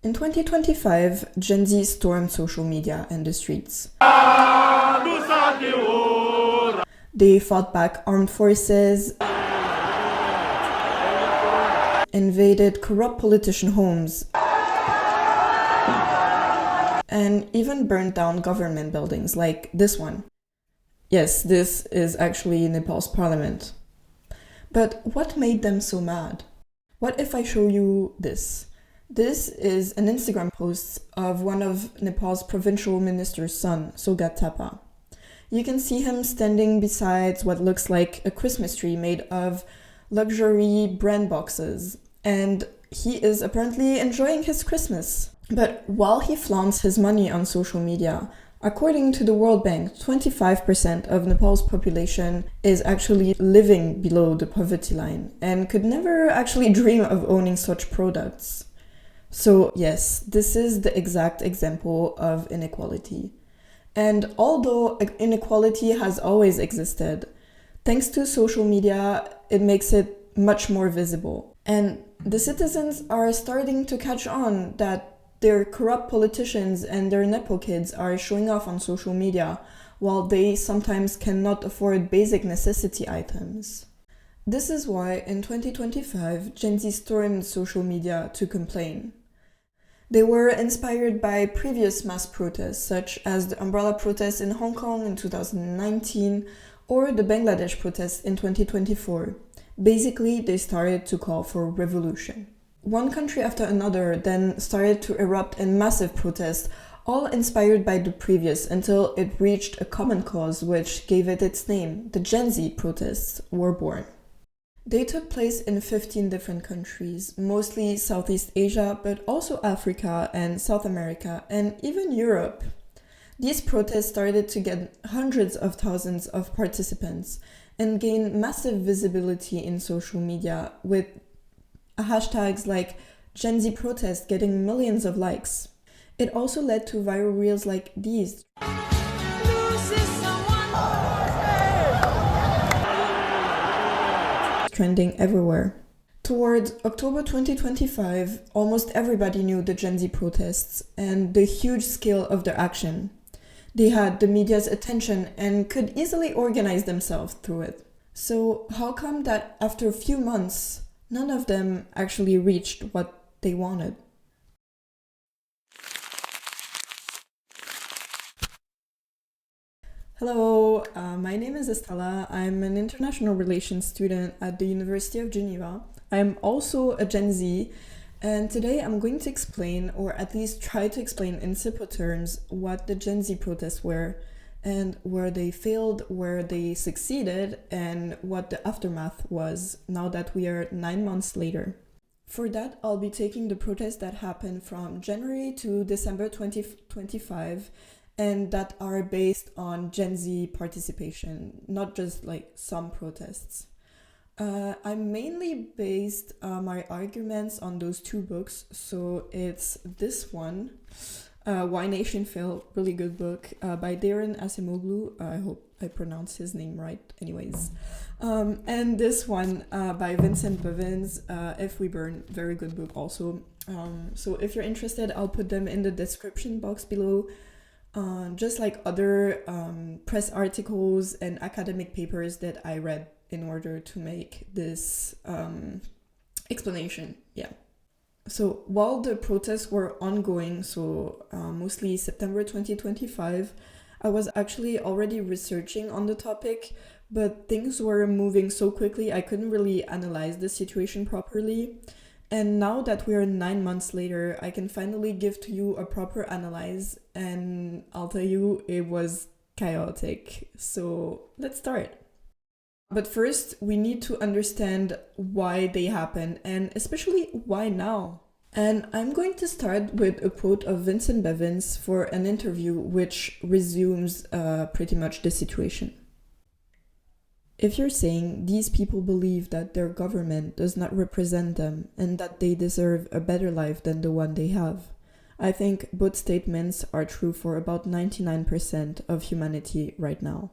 In 2025, Gen Z stormed social media and the streets. They fought back armed forces, invaded corrupt politician homes, and even burned down government buildings like this one. Yes, this is actually Nepal's parliament. But what made them so mad? What if I show you this? This is an Instagram post of one of Nepal's provincial minister's son, Sogat Thapa. You can see him standing beside what looks like a Christmas tree made of luxury brand boxes, and he is apparently enjoying his Christmas. But while he flaunts his money on social media, according to the World Bank, 25% of Nepal's population is actually living below the poverty line and could never actually dream of owning such products. So yes, this is the exact example of inequality. And although inequality has always existed, thanks to social media, it makes it much more visible. And the citizens are starting to catch on that their corrupt politicians and their Nepo kids are showing off on social media, while they sometimes cannot afford basic necessity items. This is why in 2025, Gen Z stormed social media to complain. They were inspired by previous mass protests, such as the umbrella protests in Hong Kong in 2019 or the Bangladesh protests in 2024. Basically, they started to call for revolution. One country after another then started to erupt in massive protests, all inspired by the previous, until it reached a common cause which gave it its name. The Gen Z protests were born. They took place in 15 different countries, mostly Southeast Asia, but also Africa and South America, and even Europe. These protests started to get hundreds of thousands of participants and gain massive visibility in social media, with hashtags like Gen Z protest getting millions of likes. It also led to viral reels like these, trending everywhere. Towards October 2025, almost everybody knew the Gen Z protests and the huge scale of their action. They had the media's attention and could easily organize themselves through it. So how come that after a few months, none of them actually reached what they wanted? Hello, my name is Estella. I'm an international relations student at the University of Geneva. I'm also a Gen Z, and today I'm going to explain, or at least try to explain in simple terms, what the Gen Z protests were, and where they failed, where they succeeded, and what the aftermath was now that we are 9 months later. For that, I'll be taking the protests that happened from January to December 2025, and that are based on Gen Z participation, not just like some protests. I'm mainly based my arguments on those two books. So it's this one, Why Nation Failed, really good book by Darren Acemoglu. I hope I pronounced his name right anyways. And this one by Vincent Bevins, If We Burn, very good book also. So if you're interested, I'll put them in the description box below. Just like other press articles and academic papers that I read in order to make this explanation. Yeah. So while the protests were ongoing, so mostly September 2025, I was actually already researching on the topic, but things were moving so quickly I couldn't really analyze the situation properly. And now that we are 9 months later, I can finally give to you a proper analyze, and I'll tell you it was chaotic. So let's start. But first, we need to understand why they happened, and especially why now. And I'm going to start with a quote of Vincent Bevins for an interview which resumes pretty much the situation. If you're saying these people believe that their government does not represent them and that they deserve a better life than the one they have, I think both statements are true for about 99% of humanity right now.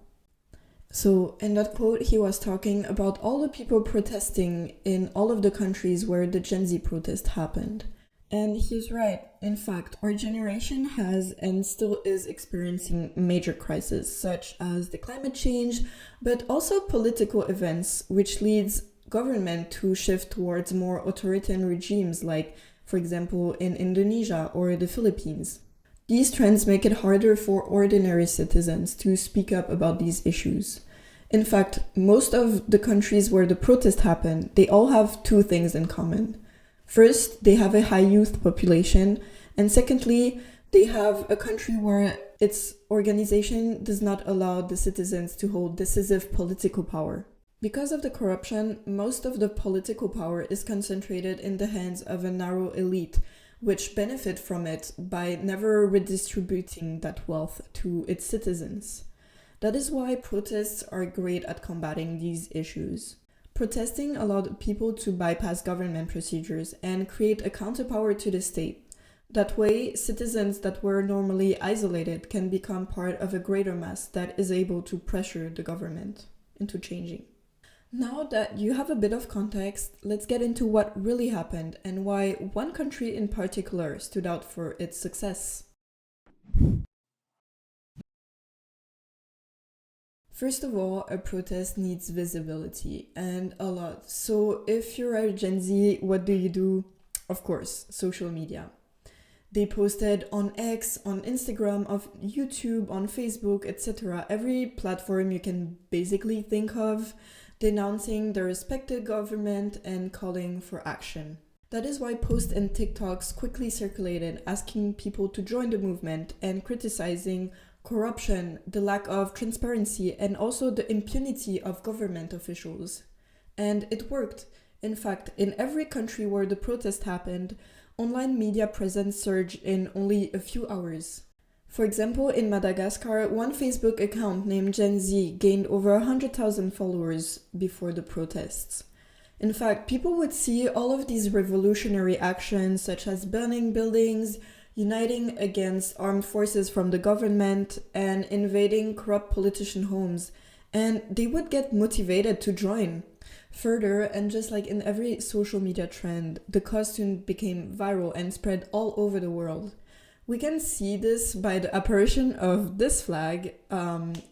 So in that quote, he was talking about all the people protesting in all of the countries where the Gen Z protest happened. And he's right. In fact, our generation has and still is experiencing major crises such as the climate change, but also political events, which leads government to shift towards more authoritarian regimes like, for example, in Indonesia or the Philippines. These trends make it harder for ordinary citizens to speak up about these issues. In fact, most of the countries where the protests happen, they all have two things in common. First, they have a high youth population, and secondly, they have a country where its organization does not allow the citizens to hold decisive political power. Because of the corruption, most of the political power is concentrated in the hands of a narrow elite, which benefit from it by never redistributing that wealth to its citizens. That is why protests are great at combating these issues. Protesting allowed people to bypass government procedures and create a counterpower to the state. That way, citizens that were normally isolated can become part of a greater mass that is able to pressure the government into changing. Now that you have a bit of context, let's get into what really happened and why one country in particular stood out for its success. First of all, a protest needs visibility, and a lot. So if you're a Gen Z, what do? Of course, social media. They posted on X, on Instagram, on YouTube, on Facebook, etc. Every platform you can basically think of, denouncing the respected government and calling for action. That is why posts and TikToks quickly circulated, asking people to join the movement and criticizing corruption, the lack of transparency, and also the impunity of government officials. And it worked. In fact, in every country where the protest happened, online media presence surged in only a few hours. For example, in Madagascar, one Facebook account named Gen Z gained over 100,000 followers before the protests. In fact, people would see all of these revolutionary actions, such as burning buildings, uniting against armed forces from the government, and invading corrupt politician homes, and they would get motivated to join. Further, and just like in every social media trend, the cause soon became viral and spread all over the world. We can see this by the apparition of this flag.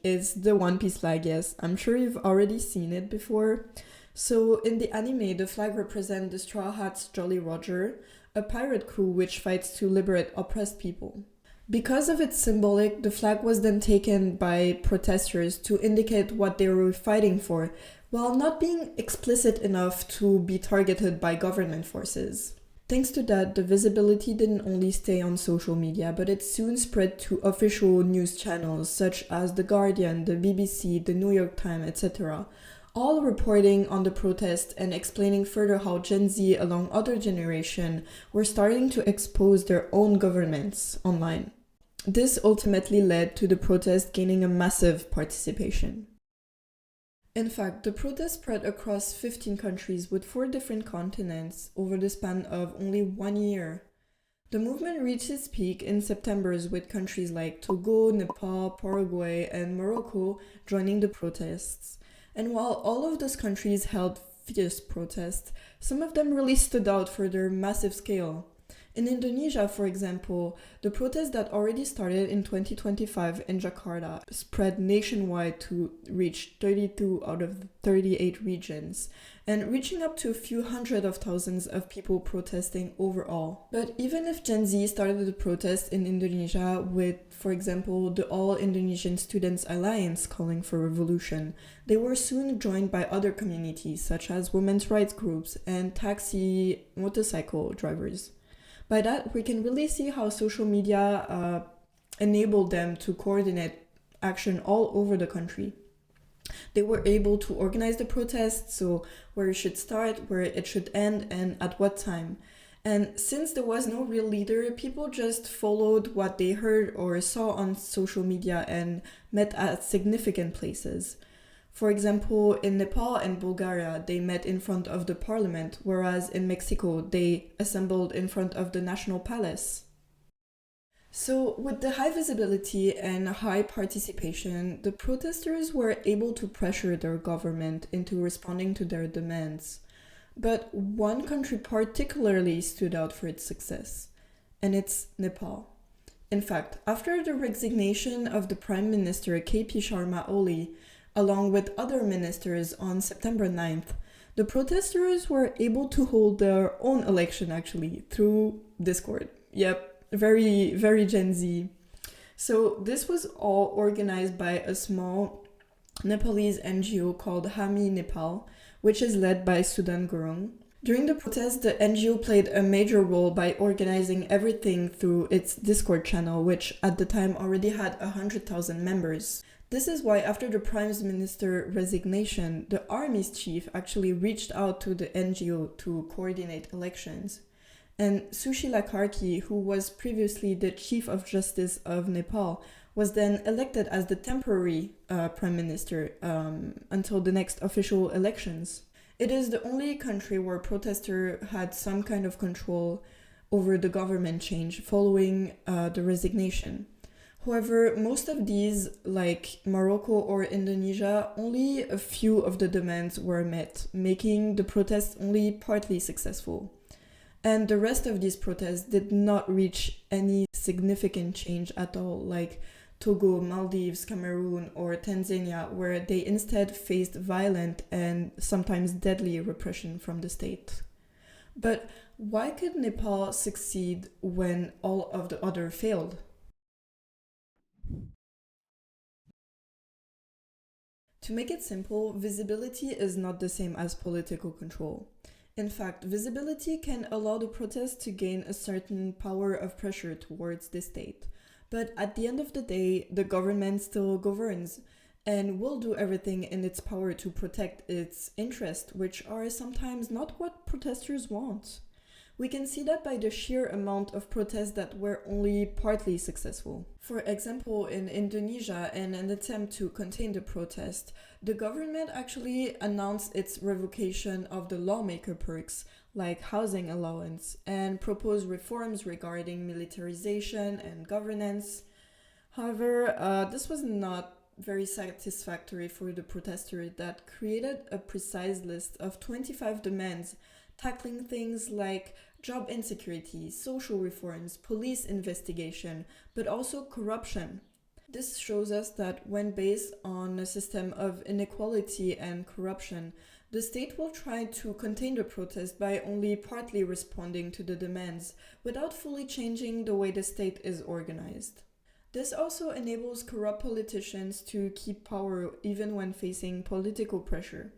It's the One Piece flag, yes. I'm sure you've already seen it before. So in the anime, the flag represents the Straw Hats Jolly Roger, a pirate crew which fights to liberate oppressed people. Because of its symbolic, the flag was then taken by protesters to indicate what they were fighting for, while not being explicit enough to be targeted by government forces. Thanks to that, the visibility didn't only stay on social media, but it soon spread to official news channels such as The Guardian, the BBC, the New York Times, etc., all reporting on the protest and explaining further how Gen Z, along other generations, were starting to expose their own governments online. This ultimately led to the protest gaining a massive participation. In fact, the protest spread across 15 countries with 4 different continents over the span of only 1 year. The movement reached its peak in September with countries like Togo, Nepal, Paraguay, and Morocco joining the protests. And while all of those countries held fierce protests, some of them really stood out for their massive scale. In Indonesia, for example, the protest that already started in 2025 in Jakarta spread nationwide to reach 32 out of 38 regions, and reaching up to a few hundred of thousands of people protesting overall. But even if Gen Z started the protest in Indonesia with, for example, the All Indonesian Students Alliance calling for revolution, they were soon joined by other communities such as women's rights groups and taxi motorcycle drivers. By that, we can really see how social media enabled them to coordinate action all over the country. They were able to organize the protests, so where it should start, where it should end, and at what time. And since there was no real leader, people just followed what they heard or saw on social media and met at significant places. For example, in Nepal and Bulgaria, they met in front of the parliament, whereas in Mexico, they assembled in front of the National Palace. So, with the high visibility and high participation, the protesters were able to pressure their government into responding to their demands. But one country particularly stood out for its success, and it's Nepal. In fact, after the resignation of the Prime Minister KP Sharma Oli, along with other ministers on September 9th, the protesters were able to hold their own election actually through Discord. Yep, very, very Gen Z. So this was all organized by a small Nepalese NGO called Hami Nepal, which is led by Sudan Gurung. During the protest, the NGO played a major role by organizing everything through its Discord channel, which at the time already had 100,000 members. This is why after the Prime Minister resignation, the army's chief actually reached out to the NGO to coordinate elections. And Sushila Karki, who was previously the Chief of Justice of Nepal, was then elected as the temporary Prime Minister until the next official elections. It is the only country where protesters had some kind of control over the government change following the resignation. However, most of these, like Morocco or Indonesia, only a few of the demands were met, making the protests only partly successful. And the rest of these protests did not reach any significant change at all, like Togo, Maldives, Cameroon, or Tanzania, where they instead faced violent and sometimes deadly repression from the state. But why could Nepal succeed when all of the others failed? To make it simple, visibility is not the same as political control. In fact, visibility can allow the protest to gain a certain power of pressure towards the state. But at the end of the day, the government still governs and will do everything in its power to protect its interests, which are sometimes not what protesters want. We can see that by the sheer amount of protests that were only partly successful. For example, in Indonesia, in an attempt to contain the protest, the government actually announced its revocation of the lawmaker perks, like housing allowance, and proposed reforms regarding militarization and governance. However, this was not very satisfactory for the protesters that created a precise list of 25 demands tackling things like job insecurity, social reforms, police investigation, but also corruption. This shows us that when based on a system of inequality and corruption, the state will try to contain the protest by only partly responding to the demands without fully changing the way the state is organized. This also enables corrupt politicians to keep power even when facing political pressure.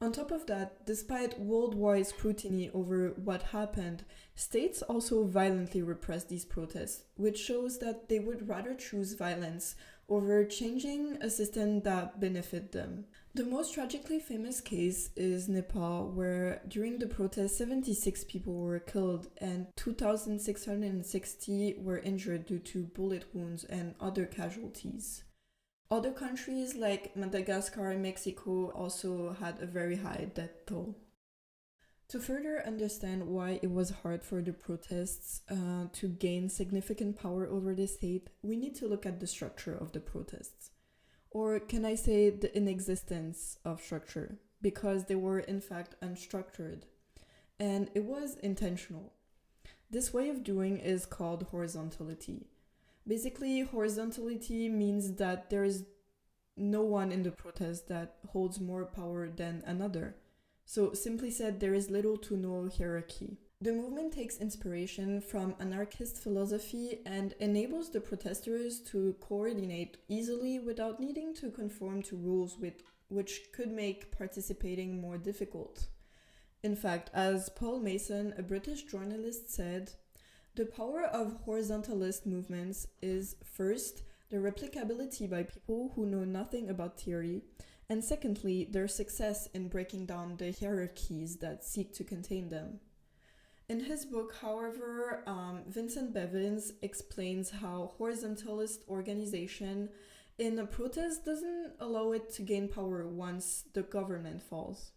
On top of that, despite worldwide scrutiny over what happened, states also violently repress these protests, which shows that they would rather choose violence over changing a system that benefit them. The most tragically famous case is Nepal, where during the protest 76 people were killed and 2,660 were injured due to bullet wounds and other casualties. Other countries like Madagascar and Mexico also had a very high death toll. To further understand why it was hard for the protests to gain significant power over the state, we need to look at the structure of the protests. Or can I say the inexistence of structure, because they were in fact unstructured. And it was intentional. This way of doing is called horizontality. Basically, horizontality means that there is no one in the protest that holds more power than another. So, simply said, there is little to no hierarchy. The movement takes inspiration from anarchist philosophy and enables the protesters to coordinate easily without needing to conform to rules which could make participating more difficult. In fact, as Paul Mason, a British journalist, said, the power of horizontalist movements is, first, the replicability by people who know nothing about theory, and secondly, their success in breaking down the hierarchies that seek to contain them. In his book, however, Vincent Bevins explains how horizontalist organization in a protest doesn't allow it to gain power once the government falls.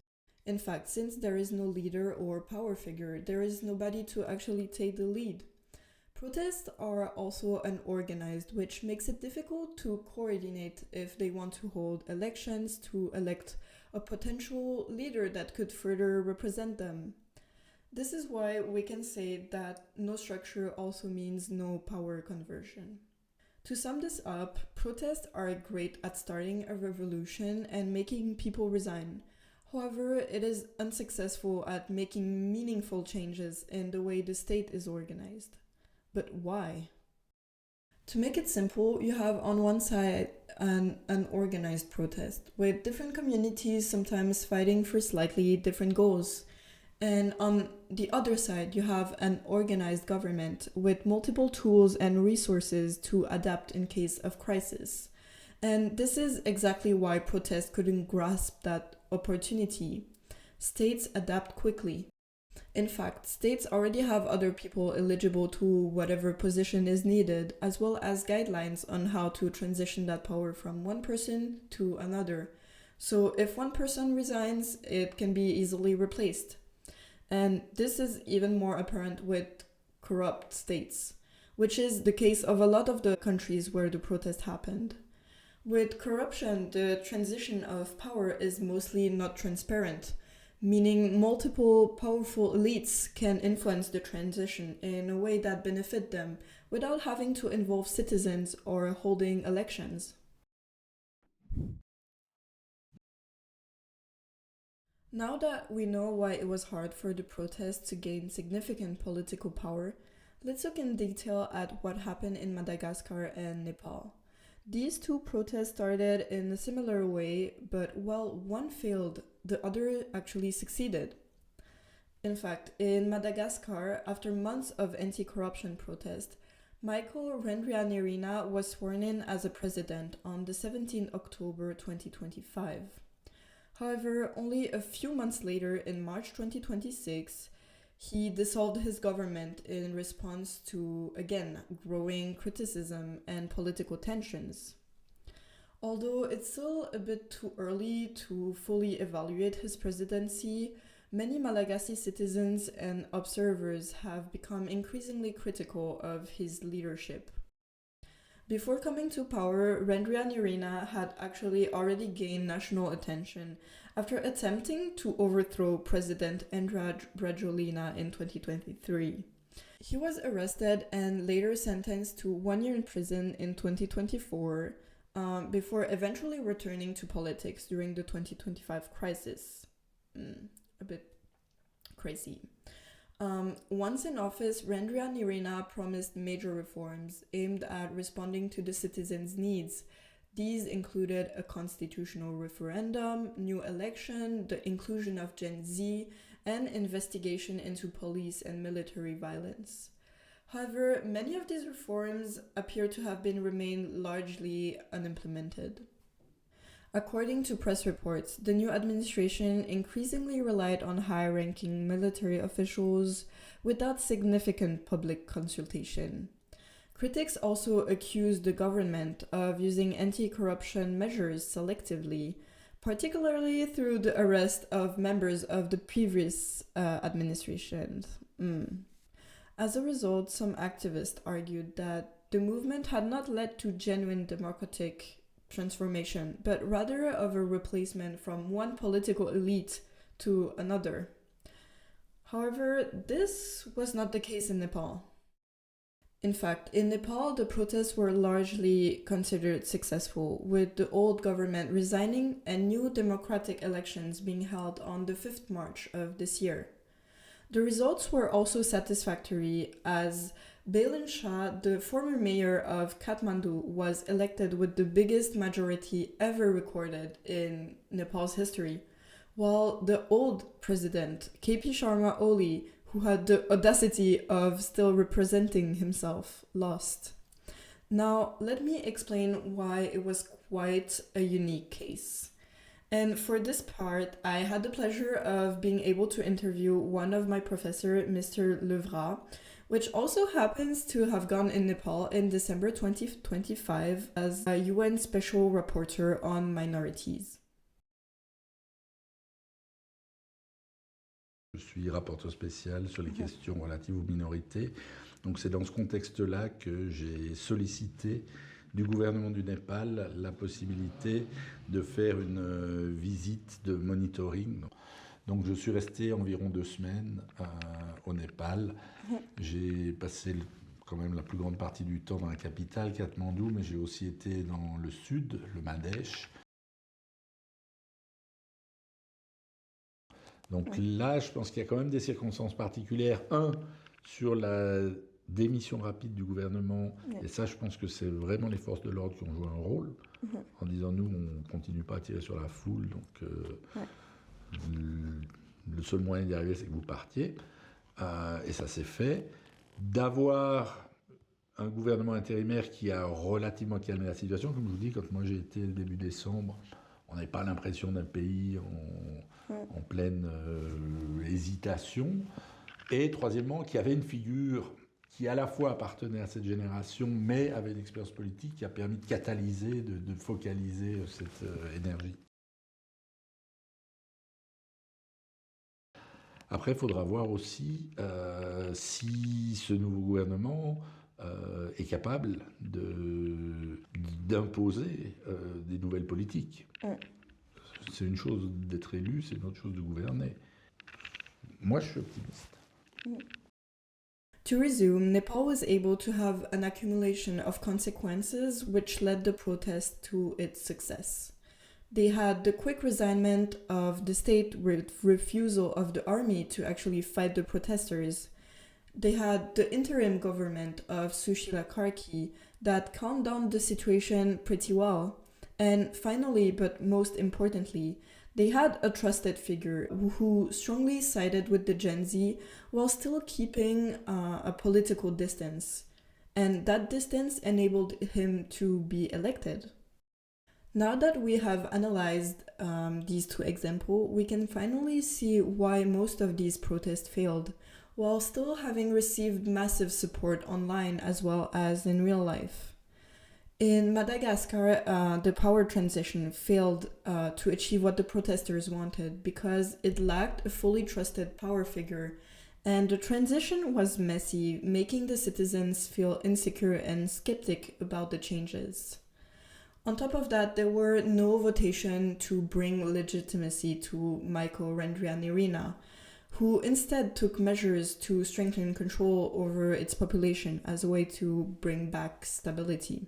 In fact, since there is no leader or power figure, there is nobody to actually take the lead. Protests are also unorganized, which makes it difficult to coordinate if they want to hold elections to elect a potential leader that could further represent them. This is why we can say that no structure also means no power conversion. To sum this up, protests are great at starting a revolution and making people resign. However, it is unsuccessful at making meaningful changes in the way the state is organized. But why? To make it simple, you have on one side an organized protest, with different communities sometimes fighting for slightly different goals. And on the other side, you have an organized government with multiple tools and resources to adapt in case of crisis. And this is exactly why protests couldn't grasp that opportunity. States adapt quickly. In fact, states already have other people eligible to whatever position is needed, as well as guidelines on how to transition that power from one person to another. So if one person resigns, it can be easily replaced. And this is even more apparent with corrupt states, which is the case of a lot of the countries where the protest happened. With corruption, the transition of power is mostly not transparent, meaning multiple powerful elites can influence the transition in a way that benefit them without having to involve citizens or holding elections. Now that we know why it was hard for the protests to gain significant political power, let's look in detail at what happened in Madagascar and Nepal. These two protests started in a similar way, but while one failed, the other actually succeeded. In fact, in Madagascar, after months of anti-corruption protest, Michael Randrianirina was sworn in as a president on the 17th October 2025. However, only a few months later, in March 2026, he dissolved his government in response to, again, growing criticism and political tensions. Although it's still a bit too early to fully evaluate his presidency, many Malagasy citizens and observers have become increasingly critical of his leadership. Before coming to power, Randrianirina had actually already gained national attention after attempting to overthrow President Endrad Brajolina in 2023. He was arrested and later sentenced to 1 year in prison in 2024, before eventually returning to politics during the 2025 crisis. A bit crazy. Once in office, Randrianirina promised major reforms aimed at responding to the citizens' needs. These included a constitutional referendum, new election, the inclusion of Gen Z, and investigation into police and military violence. However, many of these reforms appear to have been remained largely unimplemented. According to press reports, the new administration increasingly relied on high-ranking military officials without significant public consultation. Critics also accused the government of using anti-corruption measures selectively, particularly through the arrest of members of the previous administrations. As a result, some activists argued that the movement had not led to genuine democratic transformation, but rather of a replacement from one political elite to another. However, this was not the case in Nepal. In fact, in Nepal, the protests were largely considered successful, with the old government resigning and new democratic elections being held on the 5th March of this year. The results were also satisfactory, as Bailen Shah, the former mayor of Kathmandu, was elected with the biggest majority ever recorded in Nepal's history, while the old president, KP Sharma Oli, who had the audacity of still representing himself, lost. Now, let me explain why it was quite a unique case. And for this part, I had the pleasure of being able to interview one of my professors, Mr. Levra, which also happens to have gone in Nepal in December 2025 as a UN Special Rapporteur on Minorities. Je suis rapporteur spécial sur les questions relatives aux minorités. Donc c'est dans ce contexte-là que j'ai sollicité du gouvernement du Népal la possibilité de faire une visite de monitoring. Donc je suis resté environ 2 semaines au Népal. J'ai passé quand même la plus grande partie du temps dans la capitale, Katmandou, mais j'ai aussi été dans le sud, le Madèche. Donc là, je pense qu'il y a quand même des circonstances particulières. Un, sur la démission rapide du gouvernement, et ça, je pense que c'est vraiment les forces de l'ordre qui ont joué un rôle, en disant nous, on ne continue pas à tirer sur la foule, donc le seul moyen d'y arriver, c'est que vous partiez. Et ça s'est fait. D'avoir un gouvernement intérimaire qui a relativement calmé la situation, comme je vous dis, quand moi j'ai été début décembre, on n'avait pas l'impression d'un pays en pleine hésitation. Et troisièmement, qu'il y avait une figure qui à la fois appartenait à cette génération, mais avait une expérience politique qui a permis de catalyser, de focaliser cette énergie. Après, il faudra voir aussi si ce nouveau gouvernement est capable d'imposer des nouvelles politiques. C'est une chose d'être élu, c'est une autre chose de gouverner. Moi, je suis optimiste. To resume, Nepal was able to have an accumulation of consequences which led the protest to its success. They had the quick resignment of the state with refusal of the army to actually fight the protesters. They had the interim government of Sushila Karki that calmed down the situation pretty well. And finally, but most importantly, they had a trusted figure who strongly sided with the Gen Z while still keeping a political distance. And that distance enabled him to be elected. Now that we have analyzed these two examples, we can finally see why most of these protests failed, while still having received massive support online as well as in real life. In Madagascar, the power transition failed to achieve what the protesters wanted because it lacked a fully trusted power figure, and the transition was messy, making the citizens feel insecure and skeptic about the changes. On top of that, there were no votation to bring legitimacy to Michael Randrianirina, who instead took measures to strengthen control over its population as a way to bring back stability.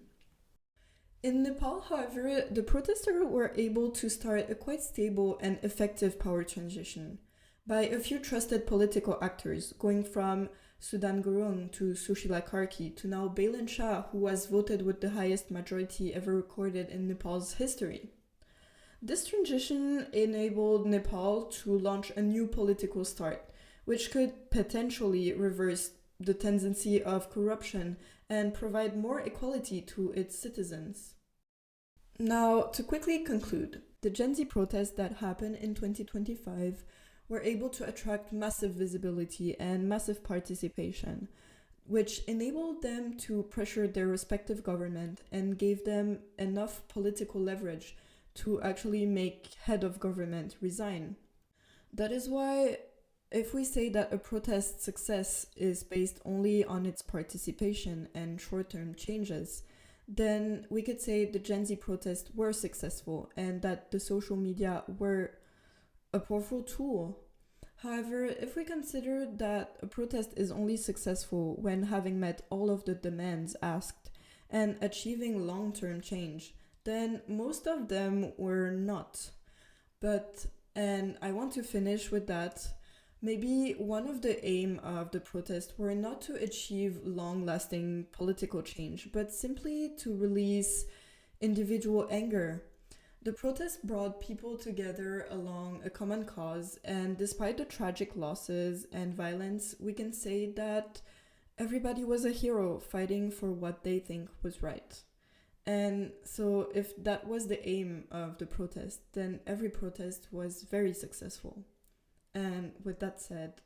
In Nepal, however, the protesters were able to start a quite stable and effective power transition by a few trusted political actors, going from Sudan Gurung to Sushila Karki to now Bailan Shah, who was voted with the highest majority ever recorded in Nepal's history. This transition enabled Nepal to launch a new political start, which could potentially reverse the tendency of corruption and provide more equality to its citizens. Now, to quickly conclude, the Gen Z protests that happened in 2025 were able to attract massive visibility and massive participation, which enabled them to pressure their respective government and gave them enough political leverage to actually make head of government resign. That is why if we say that a protest success is based only on its participation and short-term changes, then we could say the Gen Z protests were successful and that the social media were a powerful tool. However, if we consider that a protest is only successful when having met all of the demands asked and achieving long-term change, then most of them were not. And I want to finish with that. Maybe one of the aim of the protest were not to achieve long-lasting political change, but simply to release individual anger. The protest brought people together along a common cause, and despite the tragic losses and violence, we can say that everybody was a hero fighting for what they think was right. And so if that was the aim of the protest, then every protest was very successful. And with that said,